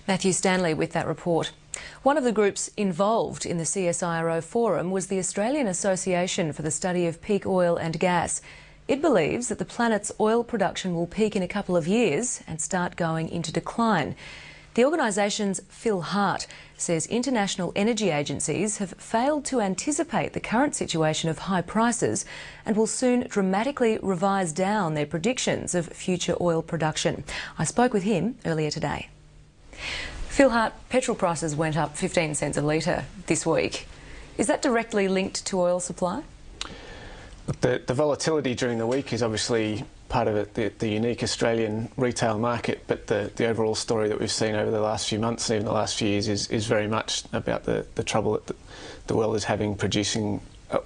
Matthew Stanley with that report. One of the groups involved in the CSIRO forum was the Australian Association for the Study of Peak Oil and Gas. It believes that the planet's oil production will peak in a couple of years and start going into decline. The organisation's Phil Hart says international energy agencies have failed to anticipate the current situation of high prices and will soon dramatically revise down their predictions of future oil production. I spoke with him earlier today. Phil Hart, petrol prices went up 15 cents a litre this week. Is that directly linked to oil supply? The volatility during the week is obviously part of it, the unique Australian retail market, but the overall story that we've seen over the last few months and even the last few years is very much about the trouble that the world is having producing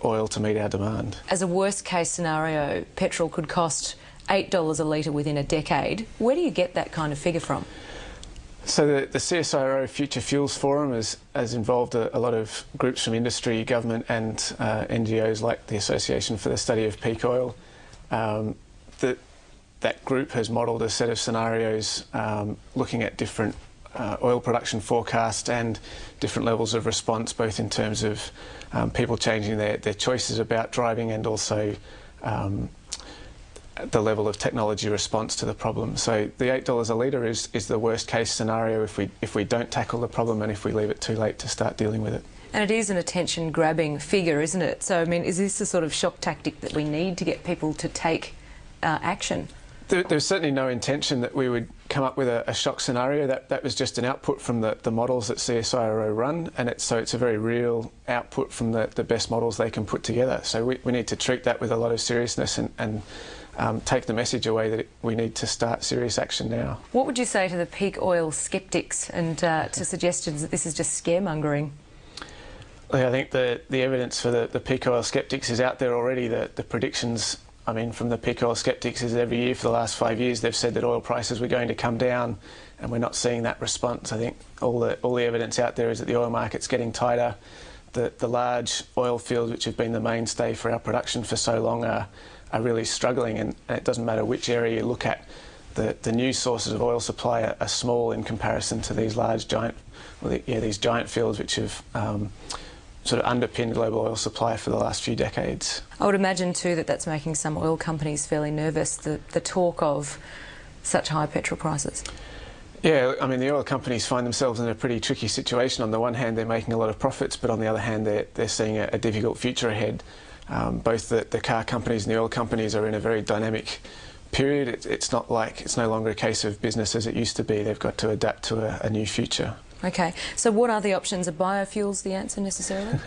oil to meet our demand. As a worst case scenario, petrol could cost $8 a litre within a decade. Where do you get that kind of figure from? So the CSIRO Future Fuels Forum has involved a lot of groups from industry, government and NGOs like the Association for the Study of Peak Oil. That group has modelled a set of scenarios looking at different oil production forecasts and different levels of response, both in terms of people changing their choices about driving and also the level of technology response to the problem. So the $8 a litre is the worst case scenario if we don't tackle the problem and if we leave it too late to start dealing with it. And it is an attention-grabbing figure, isn't it? So, I mean, is this the sort of shock tactic that we need to get people to take action? There's certainly no intention that we would come up with a shock scenario. That was just an output from the models that CSIRO run, and it's a very real output from the best models they can put together. So we need to treat that with a lot of seriousness and take the message away that we need to start serious action now. What would you say to the peak oil sceptics and to suggestions that this is just scaremongering? I think the evidence for the peak oil sceptics is out there already. The predictions, I mean, from the peak oil sceptics is every year for the last 5 years they've said that oil prices were going to come down, and we're not seeing that response. I think all the evidence out there is that the oil market's getting tighter. The large oil fields, which have been the mainstay for our production for so long, are really struggling, and it doesn't matter which area you look at. The new sources of oil supply are small in comparison to these these giant fields which have sort of underpinned global oil supply for the last few decades. I would imagine too that that's making some oil companies fairly nervous, the talk of such high petrol prices. Yeah, I mean, the oil companies find themselves in a pretty tricky situation. On the one hand, they're making a lot of profits, but on the other hand, they're seeing a difficult future ahead. Both the car companies and the oil companies are in a very dynamic period. It's no longer a case of business as it used to be. They've got to adapt to a new future. Okay, so what are the options? Are biofuels the answer necessarily?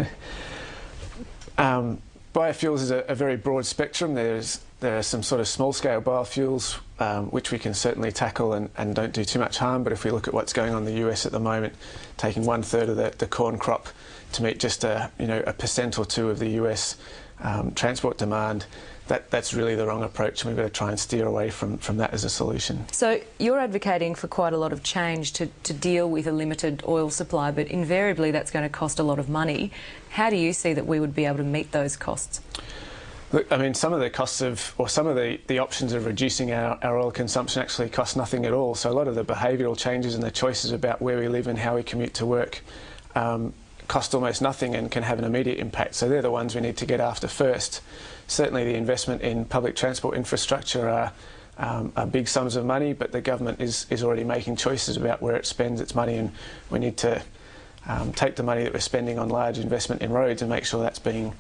Biofuels is a very broad spectrum. There are some sort of small-scale biofuels which we can certainly tackle and don't do too much harm. But if we look at what's going on in the US at the moment, taking 1/3 of the corn crop to meet just a percent or two of the US transport demand, that's really the wrong approach, and we've got to try and steer away from that as a solution. So you're advocating for quite a lot of change to deal with a limited oil supply, but invariably that's going to cost a lot of money. How do you see that we would be able to meet those costs? Look, I mean, some of the costs some of the options of reducing our oil consumption actually cost nothing at all. So a lot of the behavioural changes and the choices about where we live and how we commute to work cost almost nothing and can have an immediate impact. So they're the ones we need to get after first. Certainly the investment in public transport infrastructure are big sums of money, but the government is already making choices about where it spends its money, and we need to take the money that we're spending on large investment in roads and make sure that's being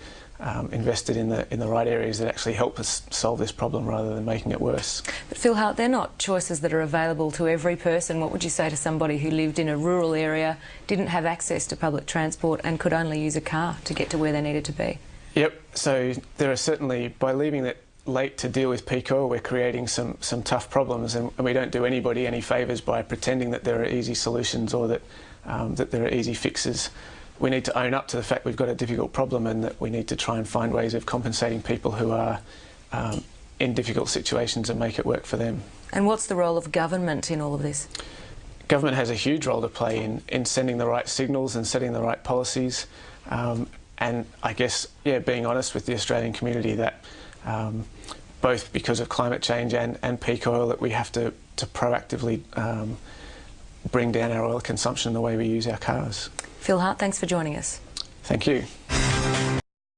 invested in the right areas that actually help us solve this problem rather than making it worse. But Phil Hart, they're not choices that are available to every person. What would you say to somebody who lived in a rural area, didn't have access to public transport and could only use a car to get to where they needed to be? Yep, so there are certainly, by leaving it late to deal with peak oil, we're creating some tough problems, and we don't do anybody any favours by pretending that there are easy solutions or that there are easy fixes. We need to own up to the fact we've got a difficult problem, and that we need to try and find ways of compensating people who are in difficult situations and make it work for them. And what's the role of government in all of this? Government has a huge role to play in sending the right signals and setting the right policies. And I guess, yeah, being honest with the Australian community that both because of climate change and peak oil, that we have to proactively bring down our oil consumption and the way we use our cars. Phil Hart, thanks for joining us. Thank you.